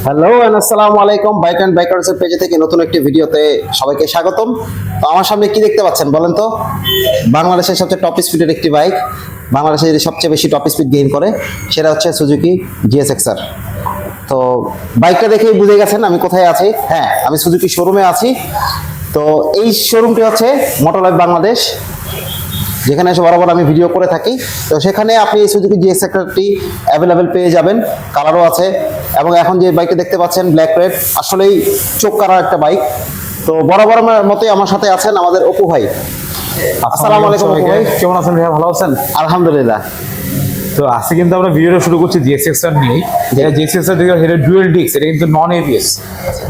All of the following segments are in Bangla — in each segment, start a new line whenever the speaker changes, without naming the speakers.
হ্যালো আসসালামু আলাইকুম, বাইক অ্যান্ড বাইকার্স এর পেজ থেকে নতুন একটি ভিডিওতে সবাইকে স্বাগতম। তো আমার সামনে কি দেখতে পাচ্ছেন বলেন তো? বাংলাদেশের সবচেয়ে টপ স্পিডের একটি বাইক, বাংলাদেশে যদি সবচেয়ে বেশি টপ স্পিড গেইন করে সেটা হচ্ছে সুজুকি জিএসএক্সআর। তো বাইকটা দেখেই বুঝে গেছেন আমি কোথায় আছি। হ্যাঁ, আমি সুজুকি শোরুমে আছি। তো এই শোরুমটি হচ্ছে মোটরলাইফ বাংলাদেশ, যেখানে এসে বরাবর আমি ভিডিও করে থাকি। তো সেখানে আপনি এই সুজুকি জিএক্সআরটি অ্যাভেলেবেল পেয়ে যাবেন, কালারও আছে। এবং এখন যে বাইকটা দেখতে পাচ্ছেন ব্ল্যাক রেড, আসলেই চোখ কাড়ার একটা বাইক। তো বরাবর মতোই আমার সাথে আছেন আমাদের অপু ভাই। আসসালামু আলাইকুম অপু ভাই,
কেমন আছেন ভাইয়া? ভালো আছেন?
আলহামদুলিল্লাহ।
তো আজকে কিন্তু আমরা ভিডিওটা শুরু করছি জিএক্সএক্সআর নিয়ে। এটা জিএক্সএক্সআর এটা ডুয়েল ডিস্ক, এটা কিন্তু নন এবিএস,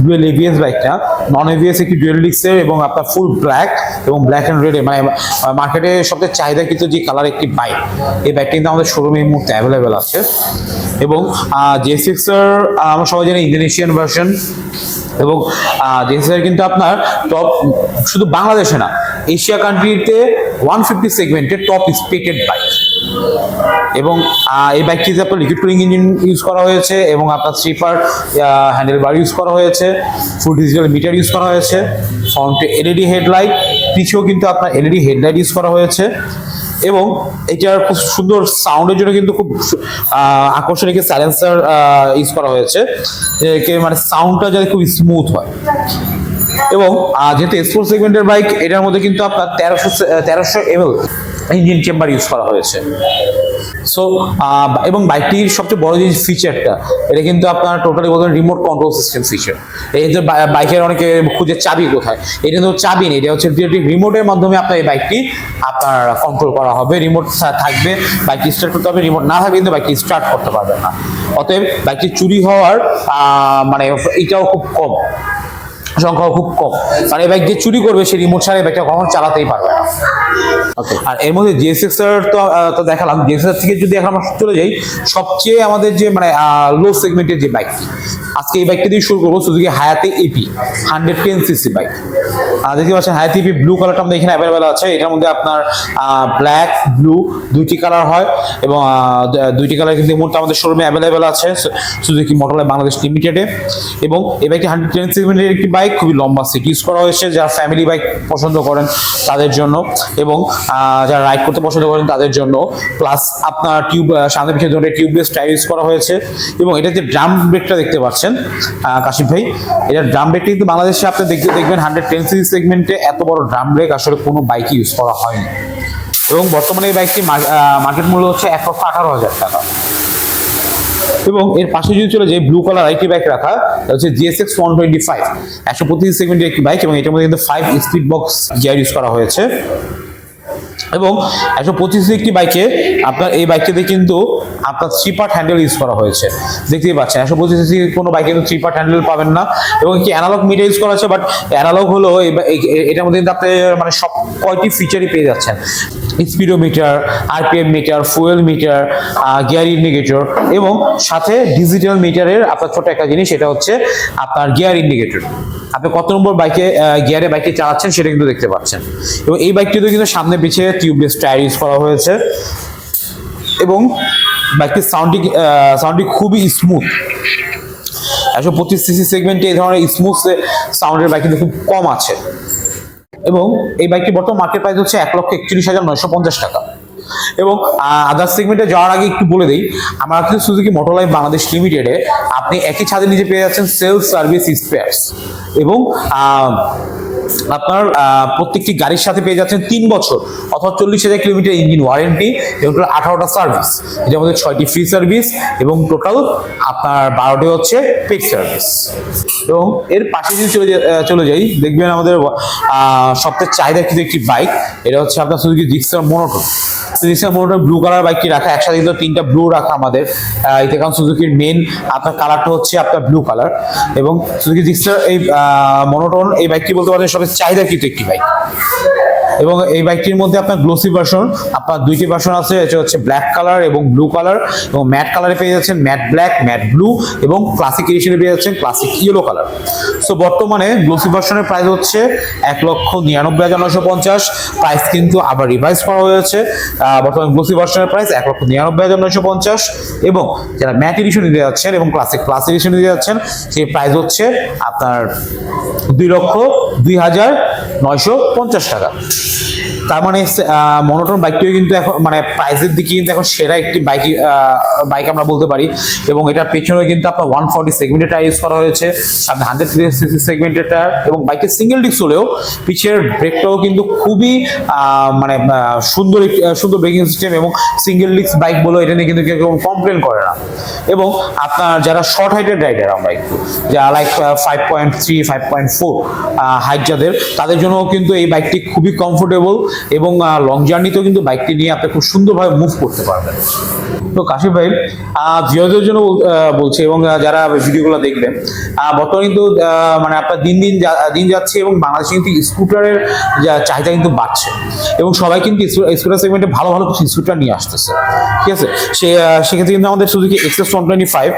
ডুয়েল এবিএস বাইকটা, নন এবিএস একটি ডুয়েল ডিস্কের এবং আপনার ফুল ব্ল্যাক এবং ব্ল্যাক অ্যান্ড রেড, মানে মার্কেটে সবচেয়ে চাহিদা কিন্তু যে কালার একটি বাইক, এই বাইকটা কিন্তু আমাদের শোরুমে এই মুহূর্তে অ্যাভেলেবেল আছে। এবং জিএক্সএক্সআর আমরা সবাই জানি ইন্দোনেশিয়ান ভার্সন, এবং জিএক্সএক্সআর কিন্তু আপনার টপ শুধু বাংলাদেশে না, এশিয়া কান্ট্রিতে 150 সেগমেন্টের টপ স্পেকেড বাইক। এবং এই বাইকটিতে আপনার লিকুইড কুলিং ইঞ্জিন ইউজ করা হয়েছে এবং আপনার স্লিপার হ্যান্ডেল বার ইউজ করা হয়েছে, ফুল ডিজিটাল মিটার ইউজ করা হয়েছে, ফ্রন্টে এলইডি হেডলাইট, পিছেও কিন্তু আপনার এলইডি হেডলাইট ইউজ করা হয়েছে। এবং এটার খুব সুন্দর সাউন্ডের জন্য কিন্তু খুব আকর্ষণীয় সাইলেন্সার ইউজ করা হয়েছে, মানে সাউন্ডটা যাতে খুব স্মুথ হয়। এবং যেহেতু স্পোর্টস সেগমেন্টের বাইক, এটার মধ্যে কিন্তু আপনার 1300 ml ইঞ্জিন চেম্বার ইউজ করা হয়েছে। সো এবং বাইকটির সবচেয়ে বড় যে ফিচারটা, এটা কিন্তু আপনার টোটালি বলতেন রিমোট কন্ট্রোল সিস্টেম ফিচার। এই যে বাইকের অনেকে খুঁজে চাবি কোথায়, এটা কিন্তু চাবি নেই, এটা হচ্ছে রিমোটের মাধ্যমে আপনার এই বাইকটি আপনার কন্ট্রোল করা হবে। রিমোট থাকবে, বাইকটি স্টার্ট করতে হবে, রিমোট না থাকবে কিন্তু বাইকটি স্টার্ট করতে পারবে না। অতএব বাইকটি চুরি হওয়ার মানে এটাও খুব কম, সংখ্যাও খুব কম। মানে এই বাইক যে চুরি করবে সে রিমোট ছাড়া এই বাইকটা কখনো চালাতেই পারবে না। আর এর মধ্যে জিএক্সএক্সআর তো দেখালাম। জিএক্সএক্সআর থেকে যদি এখন আমরা চলে যাই সবচেয়ে আমাদের যে মানে লো সেগমেন্টের যে বাইকটি, আজকে এই বাইকটি দিয়ে শুরু করবো, সুজুকি হায়াতে এপি 110 সিসি বাইক। দেখতে পাচ্ছেন হায়াতে এপি ব্লু কালারটা আমাদের এখানে অ্যাভেলেবেল আছে। এটার মধ্যে আপনার ব্ল্যাক ব্লু দুইটি কালার হয়, এবং দুইটি কালার কিন্তু এই মুহূর্তে আমাদের শোরুমে অ্যাভেলেবেল আছে সুজুকি মোটরলাইফ বাংলাদেশ লিমিটেডে। এবং এই বাইকটি 110 সেগমেন্টের একটি বাইক, খুবই লম্বা সিট ইউজ করা হয়েছে, যারা ফ্যামিলি বাইক পছন্দ করেন তাদের জন্য, এবং যারা রাইড করতে পছন্দ করেন তাদের জন্য। প্লাস আপনার সামনে পিছনে দুটো টিউবলেস টায়ার ইউজ করা হয়েছে। এবং এটা যে ড্রাম ব্রেকটা দেখতে পাচ্ছেন কাশিফ ভাই, এটা ড্রাম ব্রেকটা কিন্তু বাংলাদেশে আপনি দেখবেন 110 সিসি সেগমেন্টে এত বড় ড্রাম ব্রেক আসলে কোনো বাইকে ইউজ করা হয়নি। এবং বর্তমানে এই বাইকটি মার্কেট মূল্য হচ্ছে 1,18,000 টাকা। এবং এর পাশে যদি চলে যায় ব্লু কালার আইটি বাইক রাখা, হচ্ছে জিএসএক্স 125 125 সেগমেন্টের একটি বাইক, এবং এটার মধ্যে কিন্তু 5 স্পিড বক্স গিয়ার ইউজ করা হয়েছে। এবং 125 একটি বাইকে আপনার এই বাইকটিতে কিন্তু আপনার 3 পার্ট হ্যান্ডেল ইউজ করা হয়েছে, দেখতেই পাচ্ছেন। 125 কোনো বাইকে কিন্তু 3 পার্ট হ্যান্ডেল পাবেন না। এবং কি অ্যানালগ মিটার ইউজ করা হয়েছে, বাট অ্যানালগ হলো এটার মধ্যে কিন্তু আপনি মানে সব কয়টি ফিচারই পেয়ে যাচ্ছেন, speedometer, RPM meter, fuel metre, gear indicator, এবং সাথে ডিজিটাল মিটারের আপনার ছোট একটা জিনিস, এটা হচ্ছে আপনার গিয়ার ইন্ডিকেটর। আপনি কত নম্বর গিয়ারে বাইকটি চালাচ্ছেন সেটা কিন্তু দেখতে পাচ্ছেন। এবং এই বাইকটিতে কিন্তু সামনে পিছিয়ে টিউবলেস টায়ার ইউজ করা হয়েছে। এবং বাইকটির সাউন্ডটি খুবই স্মুথ। 125 সিসি সেগমেন্টে এই ধরনের স্মুথ সাউন্ডের বাইক কিন্তু খুব কম আছে। এবং এই বাইকটি বর্তমান মার্কেট প্রাইস হচ্ছে 1,41,950 টাকা। এবং আদার সেগমেন্টে যাওয়ার আগে একটু বলে দিই, আমরা কিন্তু সুজুকি মোটরলাইফ বাংলাদেশ লিমিটেডে আপনি একই ছাদের নিচে পেয়ে যাচ্ছেন সেলস, সার্ভিস, স্পেয়ারস, এবং আপনার প্রত্যেকটি গাড়ির সাথে পেয়ে যাচ্ছেন 3 বছর অথবা 40,000 কিলোমিটার ইঞ্জিন ওয়ারেন্টি, এবং টোটাল 18টা সার্ভিস, এটার মধ্যে 6টি ফ্রি সার্ভিস এবং টোটাল আপনার 12টি হচ্ছে পেড সার্ভিস। এবং এর পাশে যদি চলে যাই, দেখবেন আমাদের সবচেয়ে চাহিদা কিন্তু একটি বাইক, এটা হচ্ছে আপনার Suzuki Gixxer monotone. Blue colour বাইকটি রাখা, একসাথে কিন্তু 3টা ব্লু রাখা আমাদের এতে, কারণ সুজুকির মেন আপনার কালারটা হচ্ছে আপনার ব্লু কালার। এবং সুজুকি জিক্সার এই মোনোটন এই বাইকটি বলতে পারেন সবচেয়ে চাহিদা কিন্তু একটি বাইক। এবং এই বাইকটির মধ্যে আপনার গ্লোসি ভার্সন, আপনার দুইটি ভার্সন আছে, এটা হচ্ছে ব্ল্যাক কালার এবং ব্লু কালার, এবং ম্যাট কালারে পেয়ে যাচ্ছেন ম্যাট ব্ল্যাক, ম্যাট ব্লু, এবং ক্লাসিক এডিশনে পেয়ে যাচ্ছেন ক্লাসিক ইয়েলো কালার। সো বর্তমানে গ্লোসি ভার্সনের প্রাইস হচ্ছে 1,99,950। প্রাইস কিন্তু আবার রিভাইজ করা হয়েছে। বর্তমানে গ্লোসি ভার্সনের প্রাইস 1,99,950, এবং যারা ম্যাট এডিশন নিতে যাচ্ছেন এবং ক্লাসিক এডিশন নিতে যাচ্ছেন সেই প্রাইস হচ্ছে আপনার 2,02,950 টাকা। তার মানে মনোটন বাইকটিও কিন্তু এখন মানে প্রাইসের দিকে কিন্তু এখন সেরা একটি বাইক আমরা বলতে পারি। এবং এটার পেছনে কিন্তু আপনার 140 সেগমেন্টের টায়ার ইউজ করা হয়েছে, সামনে 100cc সেগমেন্টের টায়ার, এবং বাইকের সিঙ্গেল ডিস্ক হলেও পিছের ব্রেকটাও কিন্তু খুবই মানে সুন্দর ব্রেকিং সিস্টেম, এবং সিঙ্গেল ডিস্ক বাইক বলে এটা নিয়ে কিন্তু কেউ কমপ্লেন করে না। এবং আপনার যারা শর্ট হাইটের রাইডার, আমরা একটু যারা লাইক 5.3 5.4 হাইট যাদের, তাদের জন্য কিন্তু এই বাইকটি খুবই কমফোর্টেবল, এবং লং জার্নিতেও কিন্তু বাইকটি নিয়ে আপনি খুব সুন্দরভাবে মুভ করতে পারবেন। তো কাশিফ ভাই, ভিউয়ারদের জন্য বলছি এবং যারা ভিডিওগুলো দেখবেন, বর্তমানে কিন্তু মানে আপনার দিন যাচ্ছে এবং বাংলাদেশে কিন্তু স্কুটারের চাহিদা কিন্তু বাড়ছে, এবং সবাই কিন্তু স্কুটার সেগমেন্টে ভালো কিছু স্কুটার নিয়ে আসতেছে, ঠিক আছে। সেক্ষেত্রে কিন্তু আমাদের সুজুকি এক্সএস 125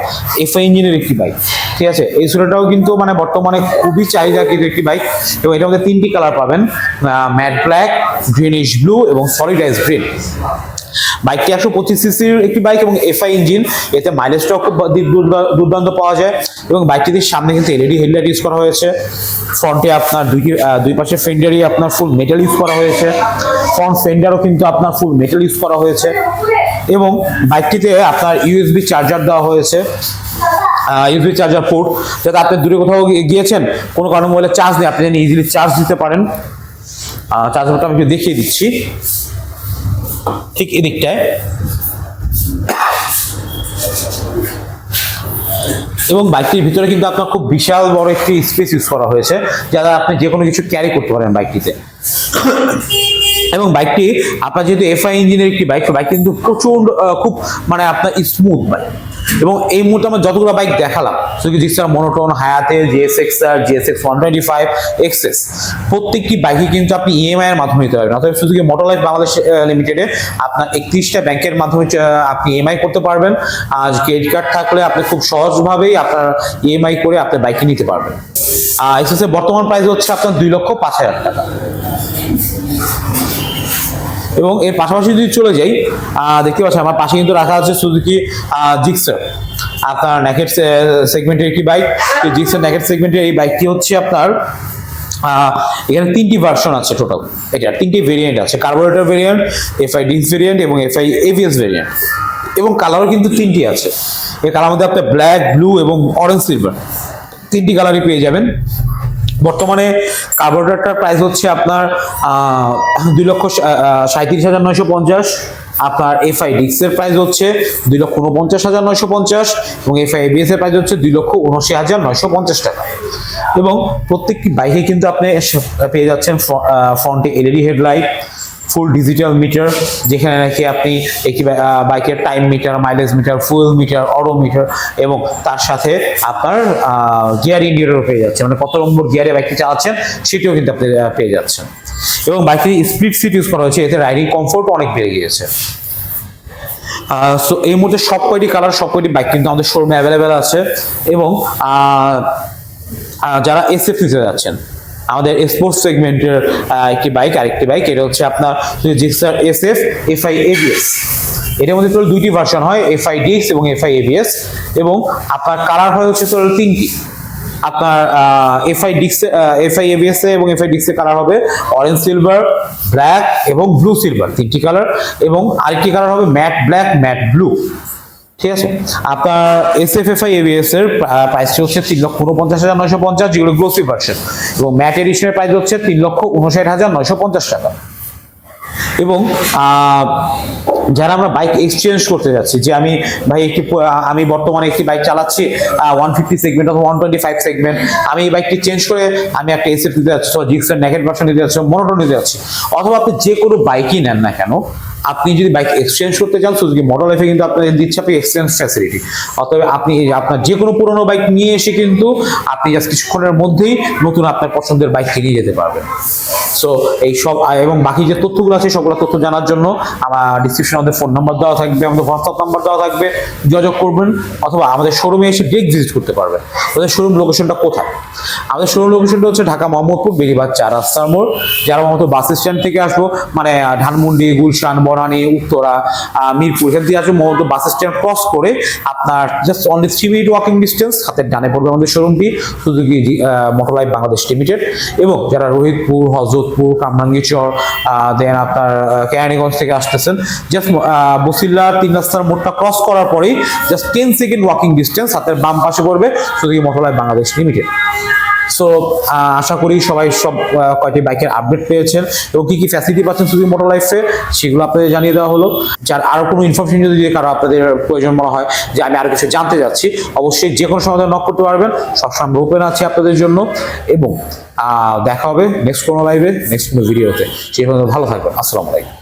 এফআই ইঞ্জিনের একটি বাইক, ঠিক আছে। এই স্কুটারটাও কিন্তু মানে বর্তমানে খুবই চাহিদা কিন্তু একটি বাইক, এবং এটার মধ্যে 3টি কালার পাবেন, ম্যাট ব্ল্যাক, গ্রিনিশ ব্লু এবং সলিড আইস গ্রিন। বাইকটি 125 সিসির একটি বাইক এবং এফআই ইঞ্জিন, এতে মাইলেজটাও খুব দুর্দান্ত পাওয়া যায়, এবং বাইকটির সামনে কিন্তু এলইডি হেডলাইট ইউজ করা হয়েছে। ফ্রন্টে আপনার দুই পাশে ফেন্ডারই আপনার ফুল মেটাল ইউজ করা হয়েছে, ফ্রন্ট ফেন্ডারও কিন্তু আপনার ফুল মেটাল ইউজ করা হয়েছে, এবং বাইকটিতে আপনার ইউএসবি চার্জার দেওয়া হয়েছে, ইউএসবি চার্জার পোর্ট, যাতে আপনি দূরে কোথাও গিয়েছেন, কোনো কারণে মোবাইলে চার্জ নেই, আপনি জানি ইজিলি চার্জ দিতে পারেন। চার্জারটা আমি দেখিয়ে দিচ্ছি ঠিক এদিকটায়, এবং বাইকটির ভিতরে কিন্তু আপনার খুব বিশাল বড় একটি স্পেস ইউজ করা হয়েছে, যাতে আপনি যে কোনো কিছু ক্যারি করতে পারেন বাইকটিতে। এবং বাইকটি আপনার যেহেতু এফআই ইঞ্জিনের একটি বাইক, বাইক কিন্তু প্রচন্ড খুব মানে আপনার স্মুথ বাইক। এবং এই মুহূর্তে আমরা যতগুলো বাইক দেখালাম, সুজুকি জিক্সার, মনোটন, হায়াতের, জিএসএক্সআর, জিএসএক্স 125, এক্সএস, প্রত্যেকটি বাইকই কিন্তু আপনি ইএমআই এর মাধ্যমে নিতে পারবেন। অর্থাৎ সুজুকি মোটরলাইফ বাংলাদেশ লিমিটেডে আপনার 31টা ব্যাংকের মাধ্যমে আপনি ইএমআই করতে পারবেন। আর ক্রেডিট কার্ড থাকলে আপনি খুব সহজভাবেই আপনার ইএমআই করে আপনার বাইকটি নিতে পারবেন। এক্সএস এর বর্তমান প্রাইস হচ্ছে আপনার 2,05,000 টাকা। এবং এর পাশাপাশি যদি চলে যাই, দেখতে পাচ্ছি আমার পাশে কিন্তু রাখা আছে সুজুকি জিক্সার, আপনার নেকেট সেগমেন্টের একটি বাইক। জিক্সার নেকেট সেগমেন্টের এই বাইকটি হচ্ছে আপনার এখানে 3টি ভার্সন আছে টোটাল, এটা 3টি ভেরিয়েন্ট আছে, কার্বোরেটর ভেরিয়েন্ট, এফআই ডিক্স ভেরিয়েন্ট এবং এফআই এভিএস ভেরিয়েন্ট, এবং কালারও কিন্তু 3টি আছে। এই কালার মধ্যে আপনি ব্ল্যাক, ব্লু এবং অরেঞ্জ সিলভার 3টি কালারই পেয়ে যাবেন। বর্তমানে কার্বোরেটরটার প্রাইস হচ্ছে আপনার 2,37,950। আপনার এফআই ডিক্সের প্রাইস হচ্ছে 2,49,950, এবং এফআই এবিএস এর প্রাইস হচ্ছে 2,79,950 টাকা। এবং প্রত্যেকটি বাইকে কিন্তু আপনি পেয়ে যাচ্ছেন ফ্রন্টে LED headlight, full digital meter, যেখানে নাকি আপনি একটি বাইকের time meter, mileage meter, fuel meter, odometer, এবং তার সাথে আপনার গিয়ার ইন্ডিকেটর পেয়ে যাচ্ছে, মানে কত নম্বর গিয়ারে বাইকটি চালাচ্ছেন সেটিও কিন্তু আপনি পেয়ে যাচ্ছেন। এবং বাইকটি স্প্লিট সিট ইউজ করা হয়েছে, এতে রাইডিং কমফোর্ট অনেক বেড়ে গিয়েছে। সো এই মুহূর্তে সব কয়টি কালার, সব কয়টি বাইক কিন্তু আমাদের শোরুমে অ্যাভেলেবেল আছে। এবং যারা এসএফ নিতে যাচ্ছেন, আমাদের স্পোর্টস সেগমেন্টের একটি বাইক, আরেকটি বাইক, এটা হচ্ছে আপনার জিক্সার এসএফ এফআই এবিএস। এটার মধ্যে টোটাল 2টি ভার্সন হয়, এফআই ডিক্স এবং এফআই এবিএস, এবং আপনার কালার হয় হচ্ছে টোটাল 3টি। আপনার এফআই ডিক্স, এফআই এবিএস এবং এফআই ডিক্সের কালার হবে অরেঞ্জ সিলভার, ব্ল্যাক এবং ব্লু সিলভার, 3টি কালার, এবং আরেকটি কালার হবে ম্যাট ব্ল্যাক, ম্যাট ব্লু, ঠিক আছে। আপনার এসএফএফআই এবিএস এর প্রাইসটি হচ্ছে 3,49,950, যেগুলো গ্লোসি ভার্সন, এবং ম্যাট এডিশনের প্রাইস হচ্ছে 3,59,950 টাকা। এবং যারা আমরা বাইক এক্সচেঞ্জ করতে যাচ্ছি, যে আমি বর্তমানে একটি বাইক চালাচ্ছি 150 সেগমেন্ট অথবা 125 সেগমেন্ট, আমি এই বাইকটি চেঞ্জ করে আমি একটা এসএফ নিতে যাচ্ছি, জিক্সার নেকেট ভার্সন নিতে যাচ্ছি, মনোটন নিতে যাচ্ছি, অথবা আপনি যে কোনো বাইকই নেন না কেন, আপনি যদি বাইক এক্সচেঞ্জ করতে চান, সুজুকি মোটরলাইফে কিন্তু আপনাদের দিচ্ছে আপনি এক্সচেঞ্জ ফ্যাসিলিটি। অতএব আপনি আপনার যে কোনো পুরোনো বাইক নিয়ে এসে কিন্তু আপনি জাস্ট কিছুক্ষণের মধ্যেই নতুন আপনার পছন্দের বাইক কিনে যেতে পারবেন। সো এই সব এবং বাকি যে তথ্যগুলো আছে সবগুলো তথ্য জানার জন্য আমার ডিসক্রিপশনে আমাদের ফোন নাম্বার দেওয়া থাকবে, আমাদের হোয়াটসঅ্যাপ নাম্বার দেওয়া থাকবে, যোগাযোগ করবেন অথবা আমাদের শোরুমে এসে ডিরেক্ট ভিজিট করতে পারবেন। আমাদের শোরুম লোকেশনটা কোথায়? আমাদের শোরুম লোকেশনটা হচ্ছে ঢাকা মোহাম্মদপুর বেরিবাদ 4 রাস্তার মোড়। যারা মতো বাস স্ট্যান্ড থেকে আসবো, মানে ধানমন্ডি, গুলশান, বনানী, উত্তরা, মিরপুর, এখান থেকে আসবো মোহাম্মদ বাস স্ট্যান্ড ক্রস করে আপনার just only 3 minute walking distance, হাতের ডানে পড়বে আমাদের শোরুমটি, Suzuki motor life Bangladesh limited. এবং যারা রোহিতপুর, হযরতপুর, কামরাঙ্গীচর, দেন আপনার কেরানীগঞ্জ থেকে আসতেছেন, জাস্ট বসিল্লা 3 রাস্তার মোড়টা ক্রস করার পরেই জাস্ট 10 সেকেন্ড ওয়াকিং ডিস্টেন্স, হাতের বাম পাশে পড়বে Suzuki motor life Bangladesh limited. So আশা করি সবাই সব কয়টি বাইকের আপডেট পেয়েছেন এবং কি কি ফ্যাসিলিটি পাচ্ছেন সুজুকি মোটর লাইফে, সেগুলো আপনাদের জানিয়ে দেওয়া হলো। যার আরো কোনো ইনফরমেশন যদি কারো আপনাদের প্রয়োজন মনে হয় যে আমি আরো কিছু জানতে যাচ্ছি, অবশ্যই যে কোনো সময় নক করতে পারবেন, সবসময় ওপেন আছি আপনাদের জন্য। এবং দেখা হবে নেক্সট কোনো লাইভে, নেক্সট কোনো ভিডিওতে। সেই পর্যন্ত ভালো থাকবেন। আসসালামু আলাইকুম।